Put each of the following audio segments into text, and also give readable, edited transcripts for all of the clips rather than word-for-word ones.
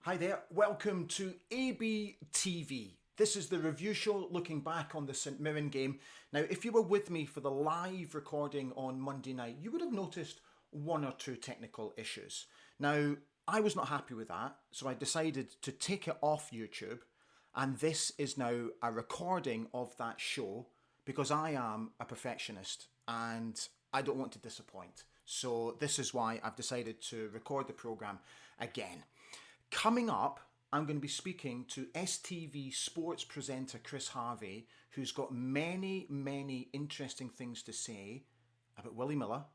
Hi there, welcome to ABTV. This is the review show looking back on the St Mirren game. Now, if you were with me for the live recording on Monday night, you would have noticed one or two technical issues. Now, I was not happy with that, so I decided to take it off YouTube, and this is now a recording of that show because I am a perfectionist and I don't want to disappoint. So this is why I've decided to record the programme again. Coming up, I'm going to be speaking to STV sports presenter Chris Harvey, who's got many interesting things to say about Willie Miller,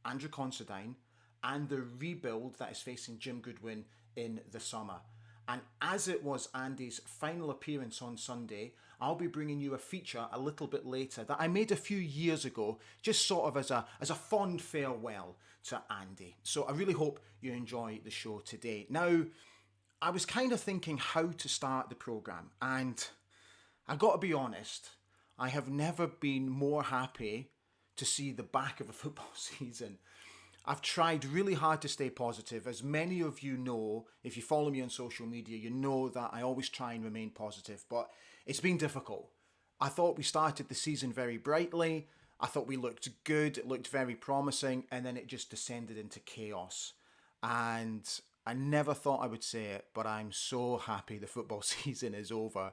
Andrew Considine, and the rebuild that is facing Jim Goodwin in the summer. And as it was Andy's final appearance on Sunday, I'll be bringing you a feature a little bit later that I made a few years ago, just sort of as a fond farewell to Andy. So I really hope you enjoy the show today. Now, I was kind of thinking how to start the programme, and I got to be honest, I have never been more happy to see the back of a football season. I've tried really hard to stay positive. As many of you know, if you follow me on social media, you know that I always try and remain positive, but it's been difficult. I thought we started the season very brightly. I thought we looked good. It looked very promising, and then it just descended into chaos. And I never thought I would say it, but I'm so happy the football season is over.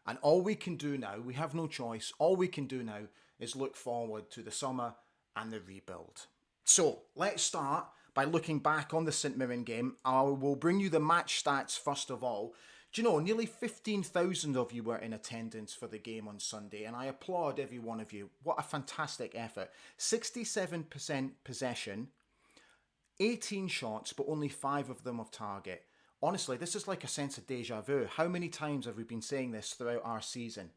And all we can do now, we have no choice, all we can do now is look forward to the summer and the rebuild. So let's start by looking back on the St Mirren game. I will bring you the match stats first of all. Do you know, nearly 15,000 of you were in attendance for the game on Sunday, and I applaud every one of you. What a fantastic effort. 67% possession, 18 shots, but only 5 of them off target. Honestly, this is like a sense of deja vu. How many times have we been saying this throughout our season?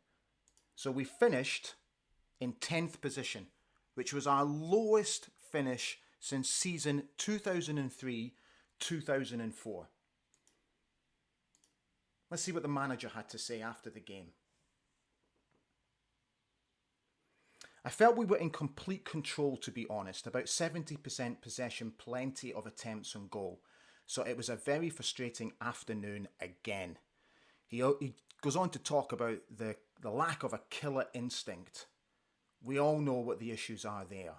So we finished in 10th position, which was our lowest finish since season 2003-2004. Let's see what the manager had to say after the game. I felt we were in complete control, to be honest. About 70% possession, plenty of attempts on goal. So it was a very frustrating afternoon again. He goes on to talk about the lack of a killer instinct. We all know what the issues are there.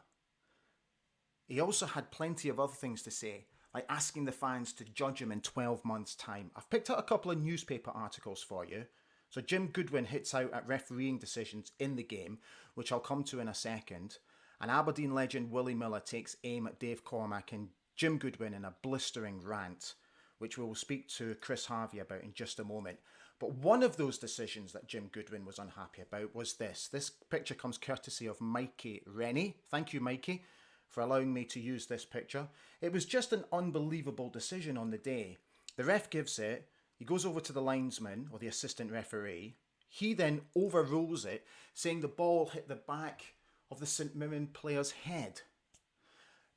He also had plenty of other things to say, like asking the fans to judge him in 12 months' time. I've picked out a couple of newspaper articles for you. So Jim Goodwin hits out at refereeing decisions in the game, which I'll come to in a second. And Aberdeen legend Willie Miller takes aim at Dave Cormack and Jim Goodwin in a blistering rant, which we will speak to Chris Harvey about in just a moment. But one of those decisions that Jim Goodwin was unhappy about was this. This picture comes courtesy of Mikey Rennie. Thank you, Mikey, for allowing me to use this picture. It was just an unbelievable decision on the day. The ref gives it. He goes over to the linesman, or the assistant referee. He then overrules it, saying the ball hit the back of the St Mirren player's head.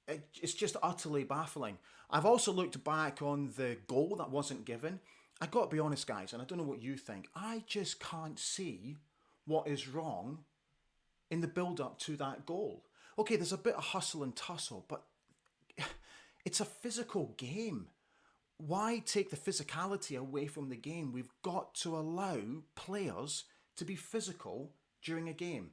It's just utterly baffling. I've also looked back on the goal that wasn't given. I got to be honest, guys, and I don't know what you think. I just can't see what is wrong in the build-up to that goal. Okay, there's a bit of hustle and tussle, but it's a physical game. Why take the physicality away from the game? We've got to allow players to be physical during a game.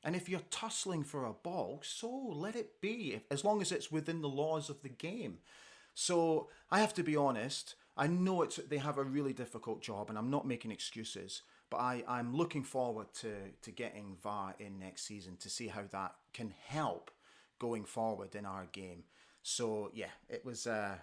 And if you're tussling for a ball, so let it be, as long as it's within the laws of the game. So I have to be honest, I know they have a really difficult job, and I'm not making excuses, but I'm looking forward to getting VAR in next season to see how that can help going forward in our game. So yeah, it was a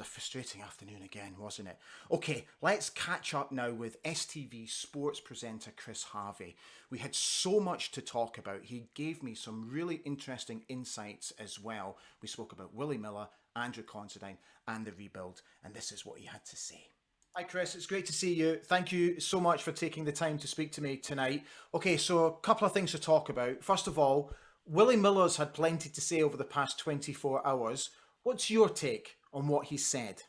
frustrating afternoon again, wasn't it? Okay, let's catch up now with STV sports presenter Chris Harvey. We had so much to talk about. He gave me some really interesting insights as well. We spoke about Willie Miller, Andrew Considine, and the rebuild, and this is what he had to say. Hi Chris, it's great to see you. Thank you so much for taking the time to speak to me tonight. Okay, so a couple of things to talk about. First of all, Willie Miller's had plenty to say over the past 24 hours. What's your take on what he said?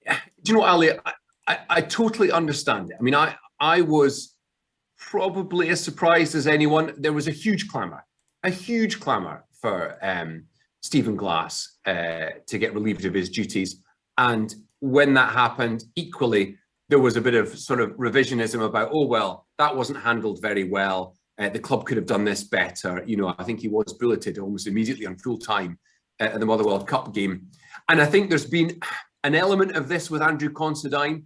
Do you know what, Ali? I totally understand it. I mean, I was probably as surprised as anyone. There was a huge clamour for Stephen Glass to get relieved of his duties. And when that happened, equally, there was a bit of sort of revisionism about, oh, well, that wasn't handled very well. The club could have done this better. You know, I think he was bulleted almost immediately on full time at the Motherwell Cup game. And I think there's been an element of this with Andrew Considine.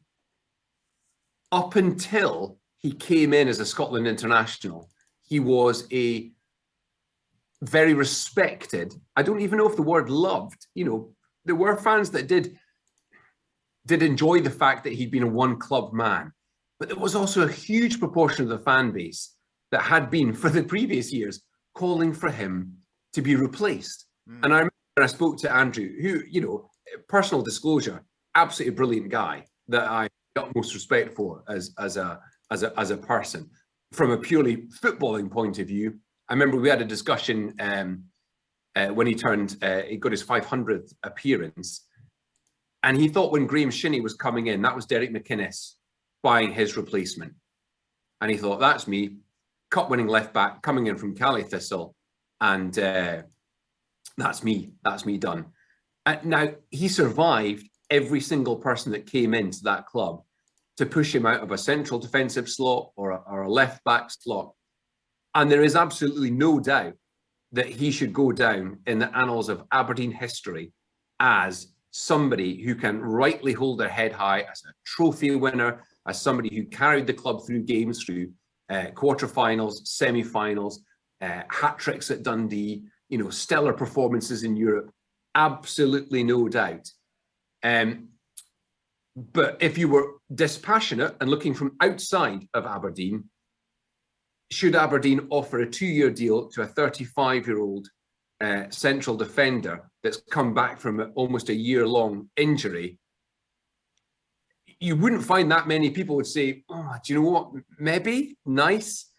Up until he came in as a Scotland international, he was a very respected, I don't even know if the word loved, you know, there were fans that did enjoy the fact that he'd been a one club man, but there was also a huge proportion of the fan base that had been, for the previous years, calling for him to be replaced. And I remember I spoke to Andrew, who, you know, personal disclosure, absolutely brilliant guy that I got utmost respect for as a person. From a purely footballing point of view, I remember we had a discussion when he got his 500th appearance, and he thought when Graham Shinney was coming in, that was Derek McInnes buying his replacement. And he thought, that's me, cup-winning left-back coming in from Cali Thistle, and that's me done. Now, he survived every single person that came into that club to push him out of a central defensive slot or a left-back slot. And there is absolutely no doubt that he should go down in the annals of Aberdeen history as somebody who can rightly hold their head high, as a trophy winner, as somebody who carried the club through games, through quarterfinals, semi-finals, hat-tricks at Dundee, you know, stellar performances in Europe. Absolutely no doubt. But if you were dispassionate and looking from outside of Aberdeen, should Aberdeen offer a 2-year deal to a 35-year-old central defender that's come back from almost a year-long injury? You wouldn't find that many people would say, oh, do you know what, maybe, nice.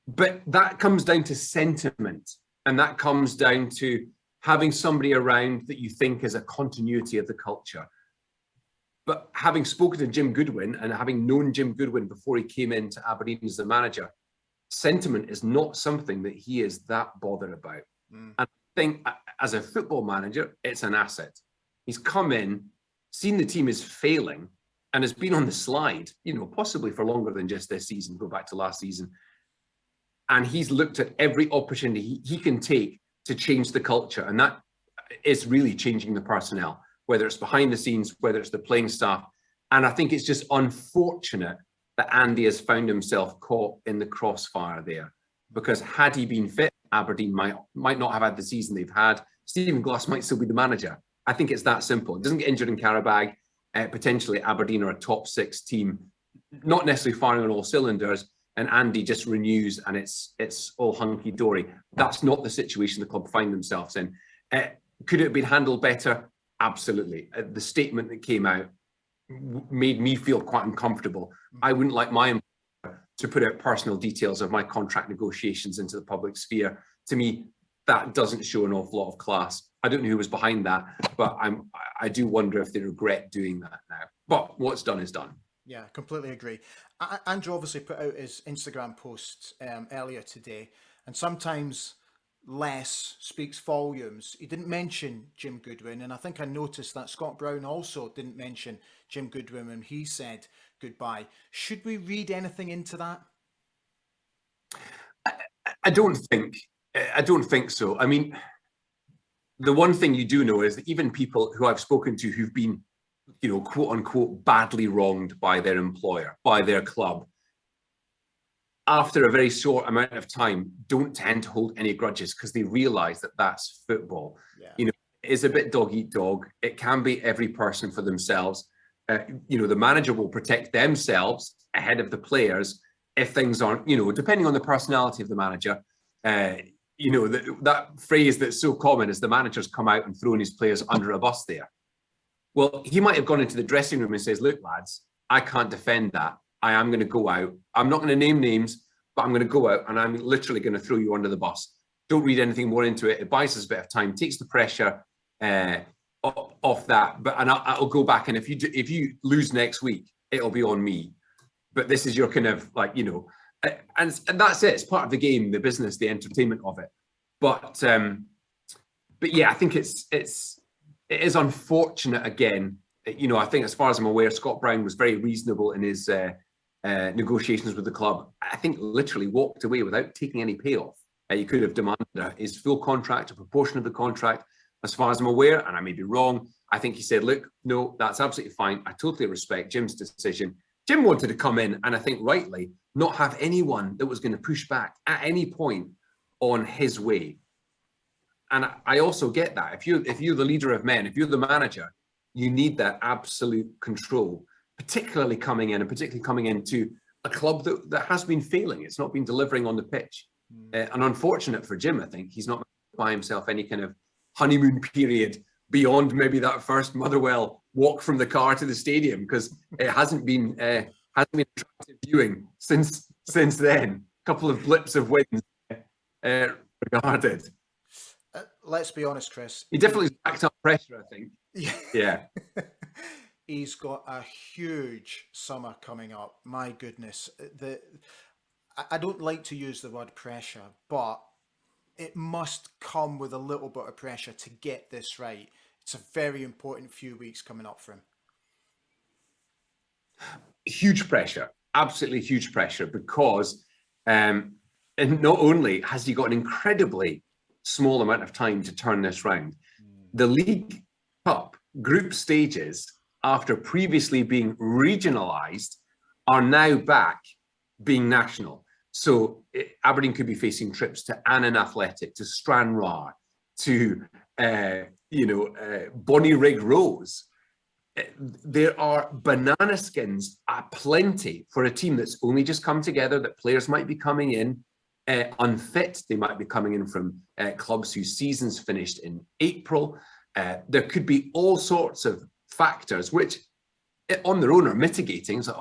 But that comes down to sentiment, and that comes down to having somebody around that you think is a continuity of the culture. But having spoken to Jim Goodwin and having known Jim Goodwin before he came into Aberdeen as the manager, sentiment is not something that he is that bothered about. And I think as a football manager, it's an asset. He's come in, seen the team is failing, and has been on the slide, you know, possibly for longer than just this season, go back to last season. And he's looked at every opportunity he can take to change the culture. And that is really changing the personnel, whether it's behind the scenes, whether it's the playing staff. And I think it's just unfortunate that Andy has found himself caught in the crossfire there, because had he been fit, Aberdeen might not have had the season they've had. Stephen Glass might still be the manager. I think it's that simple. It doesn't get injured in Carabag. Potentially Aberdeen are a top 6 team, not necessarily firing on all cylinders, and Andy just renews and it's all hunky-dory. That's not the situation the club find themselves in. Could it have been handled better? Absolutely. The statement that came out made me feel quite uncomfortable. I wouldn't like my employer to put out personal details of my contract negotiations into the public sphere. To me, that doesn't show an awful lot of class. I don't know who was behind that, but I do wonder if they regret doing that now. But what's done is done. Yeah, completely agree. Andrew obviously put out his Instagram post earlier today, and sometimes less speaks volumes. He didn't mention Jim Goodwin, and I think I noticed that Scott Brown also didn't mention Jim Goodwin when he said goodbye. Should we read anything into that? I don't think so. I mean, the one thing you do know is that even people who I've spoken to who've been, you know, quote unquote, badly wronged by their employer, by their club, after a very short amount of time, don't tend to hold any grudges because they realise that that's football. Yeah. You know, it is a bit dog eat dog. It can be every person for themselves. You know, the manager will protect themselves ahead of the players if things aren't, you know, depending on the personality of the manager. You know, that phrase that's so common is the manager's come out and thrown his players under a bus there. Well, he might have gone into the dressing room and says, look, lads, I can't defend that. I am going to go out. I'm not going to name names, but I'm going to go out and I'm literally going to throw you under the bus. Don't read anything more into it. It buys us a bit of time, takes the pressure off that. But I'll go back, and if you lose next week, it'll be on me. But this is your kind of like, you know, and that's it. It's part of the game, the business, the entertainment of it. But yeah, I think it is unfortunate again I think as far as I'm aware, Scott Brown was very reasonable in his negotiations with the club. I think literally walked away without taking any payoff. He could have demanded his full contract, a proportion of the contract. As far as I'm aware, and I may be wrong, I think he said, look, no, that's absolutely fine. I totally respect Jim's decision. Jim wanted to come in, and I think rightly, not have anyone that was going to push back at any point on his way. And I also get that. If you're the leader of men, if you're the manager, you need that absolute control, particularly coming into a club that has been failing. It's not been delivering on the pitch. And unfortunate for Jim, I think he's not by himself any kind of honeymoon period beyond maybe that first Motherwell walk from the car to the stadium, because it hasn't been attractive viewing since then. A couple of blips of wins regarded. Let's be honest, Chris. He definitely backed up pressure, I think. Yeah. He's got a huge summer coming up. My goodness. I don't like to use the word pressure, but it must come with a little bit of pressure to get this right. It's a very important few weeks coming up for him. Huge pressure, absolutely huge pressure, because and not only has he got an incredibly small amount of time to turn this round, the League Cup group stages, after previously being regionalised, are now back being national. So Aberdeen could be facing trips to Annan Athletic, to Stranraer, to Bonnyrigg Rose. There are banana skins aplenty for a team that's only just come together, that players might be coming in unfit. They might be coming in from clubs whose seasons finished in April. There could be all sorts of factors which on their own are mitigating. So,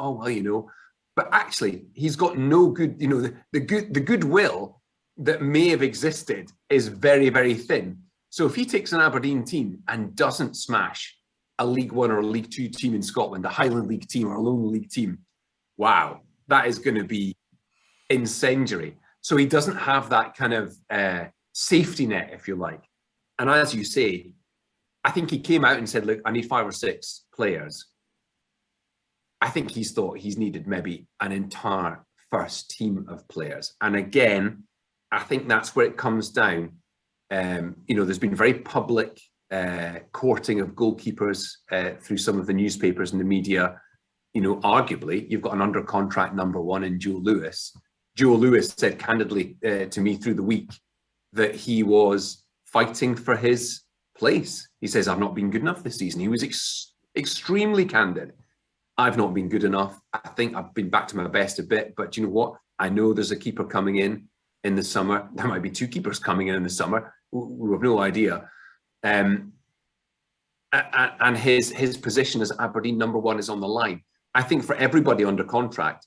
but actually he's got no good, the goodwill that may have existed is very, very thin. So if he takes an Aberdeen team and doesn't smash a League One or a League Two team in Scotland, a Highland League team or a Lowland League team, wow, that is going to be incendiary. So he doesn't have that kind of safety net, if you like. And as you say, I think he came out and said, look, I need 5 or 6 players. I think he's thought he's needed maybe an entire first team of players. And again, I think that's where it comes down. There's been very public courting of goalkeepers through some of the newspapers and the media. Arguably, you've got an under contract number 1 in Joe Lewis. Joe Lewis said candidly to me through the week that he was fighting for his place. He says, I've not been good enough this season. He was extremely candid. I've not been good enough. I think I've been back to my best a bit, but you know what? I know there's a keeper coming in the summer. There might be 2 keepers coming in the summer. We have no idea. And his position as Aberdeen number 1 is on the line. I think for everybody under contract,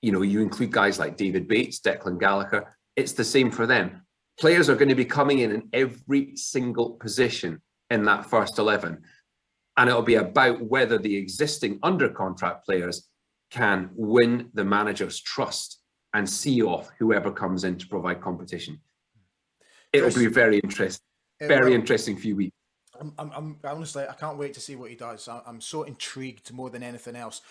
you include guys like David Bates, Declan Gallagher, it's the same for them. Players are going to be coming in every single position in that first 11. And it'll be about whether the existing under contract players can win the manager's trust and see off whoever comes in to provide competition. It'll be very interesting, interesting few weeks. I'm honestly, I can't wait to see what he does. I'm so intrigued more than anything else.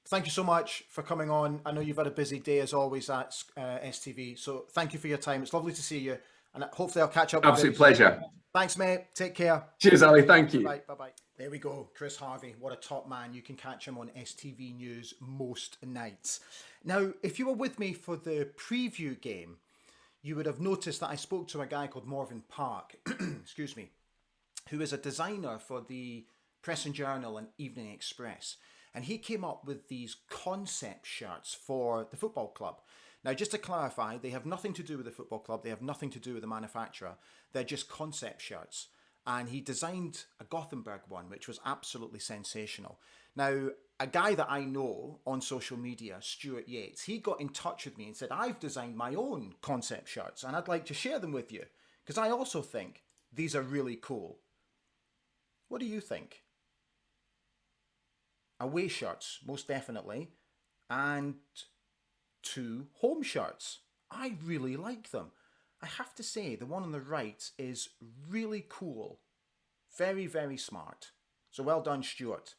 Thank you so much for coming on. I know you've had a busy day as always at STV, so thank you for your time. It's lovely to see you, and hopefully I'll catch up with you. Absolute pleasure. Thanks, mate. Take care. Cheers, Ali. Thank you. Bye-bye. There we go. Chris Harvey. What a top man. You can catch him on STV News most nights. Now, if you were with me for the preview game, you would have noticed that I spoke to a guy called Morven Park, excuse me, who is a designer for the Press and Journal and Evening Express. And he came up with these concept shirts for the football club. Now, just to clarify, they have nothing to do with the football club. They have nothing to do with the manufacturer. They're just concept shirts. And he designed a Gothenburg one, which was absolutely sensational. Now, a guy that I know on social media, Stuart Yates, he got in touch with me and said, I've designed my own concept shirts and I'd like to share them with you because I also think these are really cool. What do you think? Away shirts, most definitely, and 2 home shirts. I really like them. I have to say, the one on the right is really cool. Very, very smart. So well done, Stuart.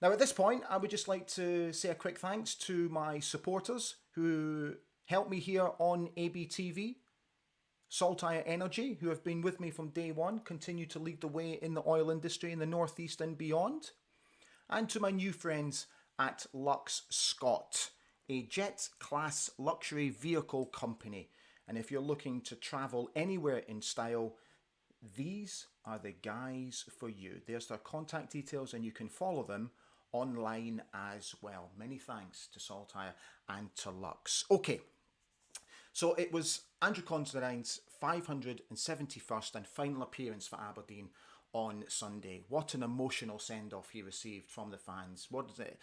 Now, at this point, I would just like to say a quick thanks to my supporters who helped me here on ABTV. Saltire Energy, who have been with me from day one, continue to lead the way in the oil industry in the Northeast and beyond. And to my new friends at Lux Scott, a jet-class luxury vehicle company. And if you're looking to travel anywhere in style, these are the guys for you. There's their contact details and you can follow them online as well. Many thanks to Saltire and to Lux. Okay. So it was Andrew Considine's 571st and final appearance for Aberdeen on Sunday. What an emotional send-off he received from the fans. What is it?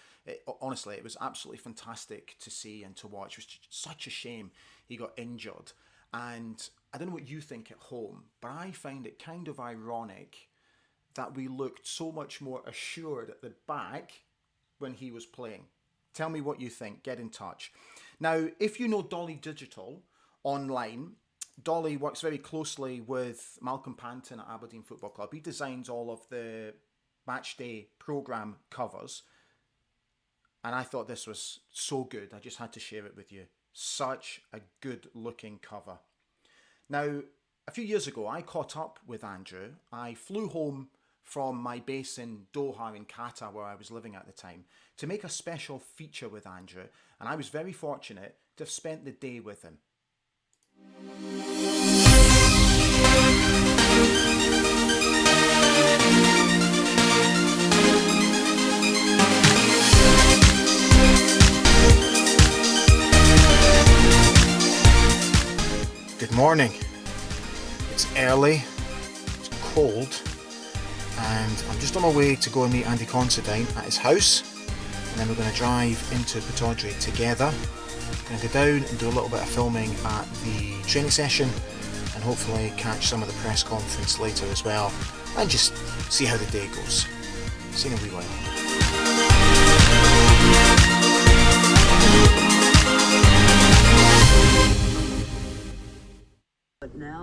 Honestly, it was absolutely fantastic to see and to watch. It was such a shame he got injured. And I don't know what you think at home, but I find it kind of ironic that we looked so much more assured at the back when he was playing. Tell me what you think. Get in touch. Now, if you know Dolly Digital online, Dolly works very closely with Malcolm Panton at Aberdeen Football Club. He designs all of the match day programme covers. And I thought this was so good. I just had to share it with you. Such a good looking cover. Now, a few years ago, I caught up with Andrew. I flew home from my base in Doha in Qatar, where I was living at the time, to make a special feature with Andrew, and I was very fortunate to have spent the day with him. Good morning. It's early, it's cold, and I'm just on my way to go and meet Andy Considine at his house, and then we're going to drive into Pittodrie together. We're going to go down and do a little bit of filming at the training session and hopefully catch some of the press conference later as well, and just see how the day goes. See you in a wee while.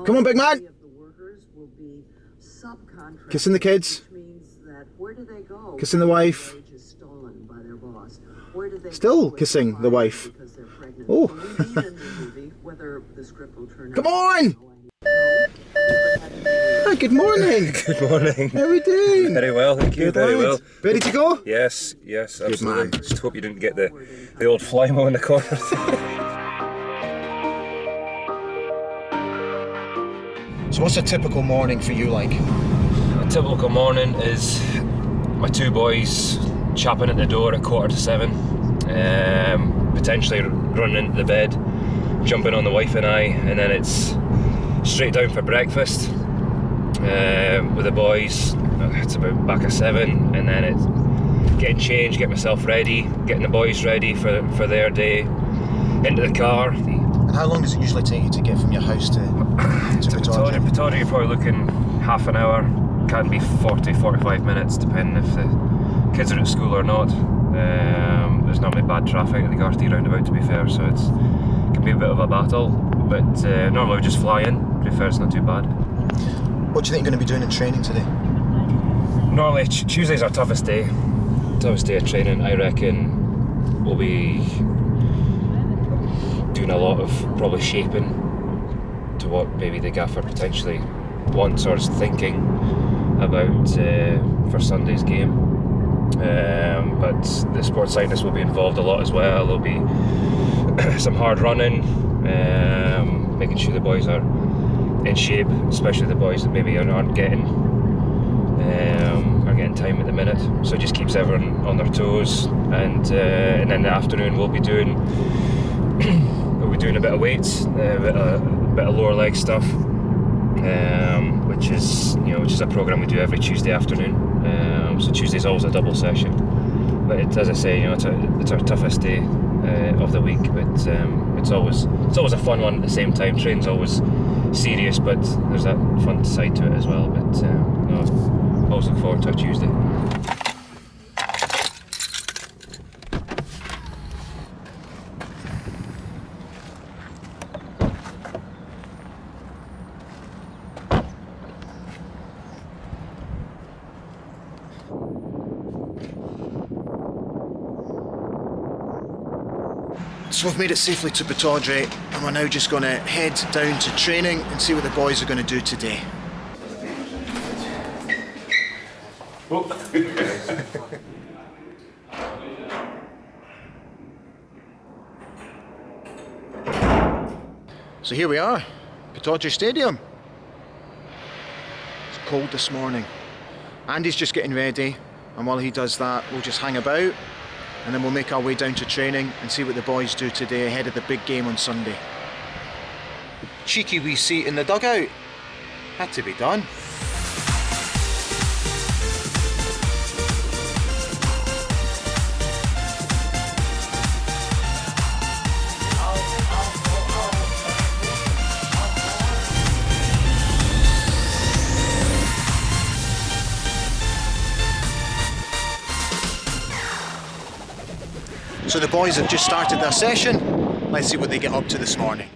Come on, big man! Kissing the kids. Kissing the wife. Still kissing the wife. Oh. Come on! Hi, good morning. Good morning. How are we doing? Very well, thank you. Very well. Ready to go? Yes, absolutely. man. Just hope you didn't get the old Flymo in the corner. So what's a typical morning for you like? A typical morning is my two boys chapping at the door at 7:15, potentially running into the bed, jumping on the wife and I, and then it's straight down for breakfast with the boys. It's about back at 7, and then it's getting changed, getting myself ready, getting the boys ready for their day, into the car. And how long does it usually take you to get from your house to Pittodrie? Pittodrie, you're probably looking half an hour, can be 40-45 minutes depending if the kids are at school or not. There's normally bad traffic at the Garty roundabout, to be fair, so it can be a bit of a battle, but normally we just fly in. To be fair, it's not too bad. What do you think you're going to be doing in training today? Normally Tuesday's our toughest day of training. I reckon we'll be doing a lot of probably shaping to what maybe the gaffer potentially wants or is thinking about for Sunday's game. But the sports scientists will be involved a lot as well. There'll be some hard running, making sure the boys are in shape, especially the boys that maybe aren't getting time at the minute. So it just keeps everyone on their toes. And then in the afternoon we'll be doing a bit of weights, a bit of lower leg stuff, which is a program we do every Tuesday afternoon. So Tuesday's always a double session, but as I say, it's our toughest day of the week. But it's always a fun one at the same time. Training's always serious, but there's that fun side to it as well. But always look forward to a Tuesday. So we've made it safely to Pittodrie, and we're now just going to head down to training and see what the boys are going to do today. So here we are, Pittodrie Stadium. It's cold this morning. Andy's just getting ready, and while he does that, we'll just hang about, and then we'll make our way down to training and see what the boys do today ahead of the big game on Sunday. Cheeky wee seat in the dugout. Had to be done. So the boys have just started their session. Let's see what they get up to this morning.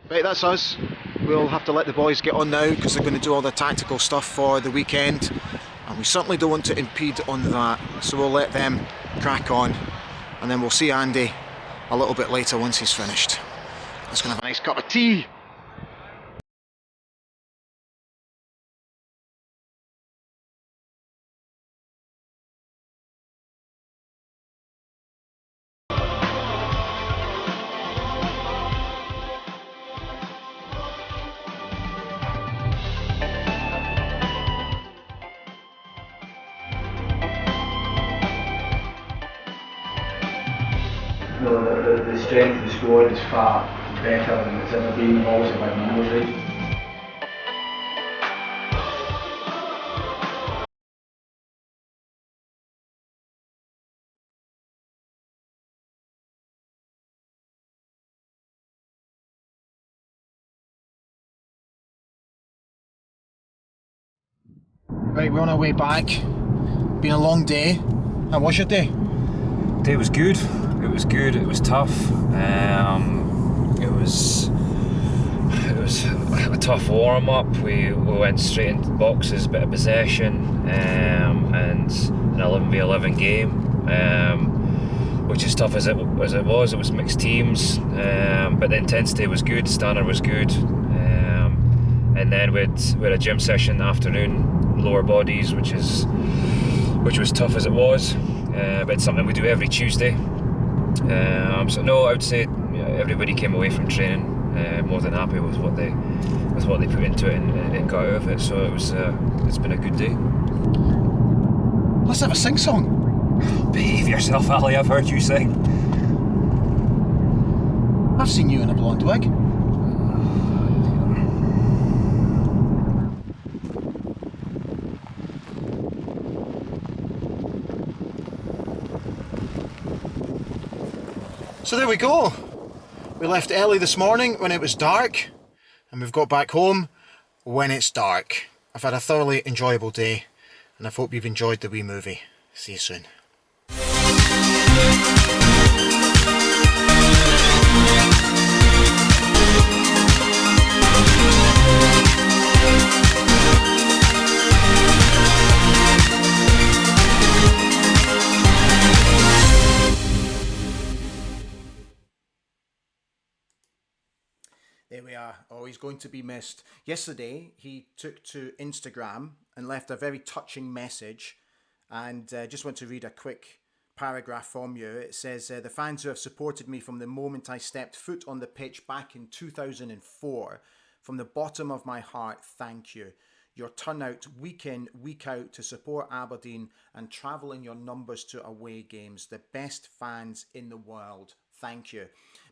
Right, that's us. We'll have to let the boys get on now because they're going to do all the tactical stuff for the weekend, and we certainly don't want to impede on that, so we'll let them crack on, and then we'll see Andy a little bit later once he's finished. Let's go and have a nice cup of tea. No, the strength of the squad is far better than it's ever been, obviously by numbers, right? Right, we're on our way back. Been a long day. How was your day? Day was good. It was good. It was tough. It was a tough warm up. We went straight into boxes, bit of possession, and an 11v11 game, which is tough as it was. It was mixed teams, but the intensity was good. Standard was good, and then we had a gym session in the afternoon, lower bodies, which was tough as it was, but it's something we do every Tuesday. So no, I would say everybody came away from training more than happy with what they put into it and got out of it. So it's been a good day. Let's have a sing-song. Behave yourself, Ali. I've heard you sing. I've seen you in a blonde wig. So there we go. We left early this morning when it was dark, and we've got back home when it's dark. I've had a thoroughly enjoyable day, and I hope you've enjoyed the wee movie. See you soon. There we are. Oh, he's going to be missed. Yesterday, he took to Instagram and left a very touching message. And just want to read a quick paragraph from you. It says, the fans who have supported me from the moment I stepped foot on the pitch back in 2004, from the bottom of my heart, thank you. Your turnout week in, week out to support Aberdeen and travel in your numbers to away games. The best fans in the world. Thank you.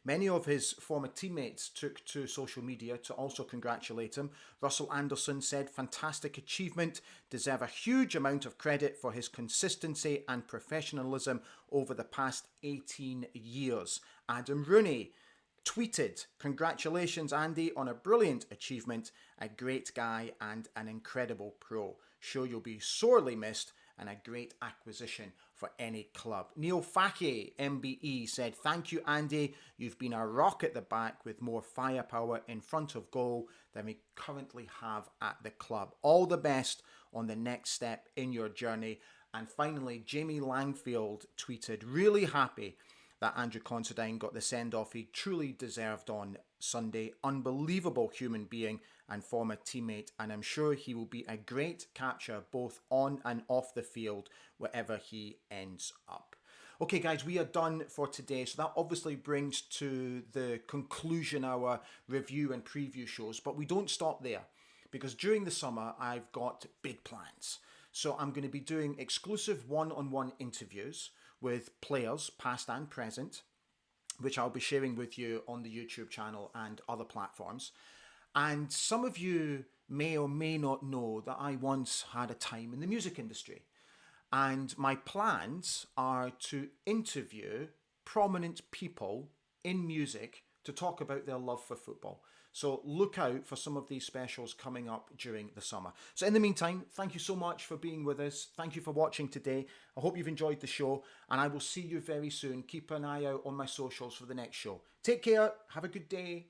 Many of his former teammates took to social media to also congratulate him. Russell Anderson said, "Fantastic achievement, deserve a huge amount of credit for his consistency and professionalism over the past 18 years. Adam Rooney tweeted, "Congratulations, Andy, on a brilliant achievement. A great guy and an incredible pro. Sure you'll be sorely missed and a great acquisition for any club." Neil Faki, MBE, said, "Thank you, Andy. You've been a rock at the back with more firepower in front of goal than we currently have at the club. All the best on the next step in your journey." And finally, Jamie Langfield tweeted, "Really happy that Andrew Considine got the send-off he truly deserved on Sunday. Unbelievable human being and former teammate, and I'm sure he will be a great capture both on and off the field wherever he ends up." Okay, guys, we are done for today. So that obviously brings to the conclusion our review and preview shows, but we don't stop there because during the summer I've got big plans. So I'm going to be doing exclusive one-on-one interviews with players, past and present, which I'll be sharing with you on the YouTube channel and other platforms. And some of you may or may not know that I once had a time in the music industry. And my plans are to interview prominent people in music to talk about their love for football. So look out for some of these specials coming up during the summer. So in the meantime, thank you so much for being with us. Thank you for watching today. I hope you've enjoyed the show, and I will see you very soon. Keep an eye out on my socials for the next show. Take care. Have a good day.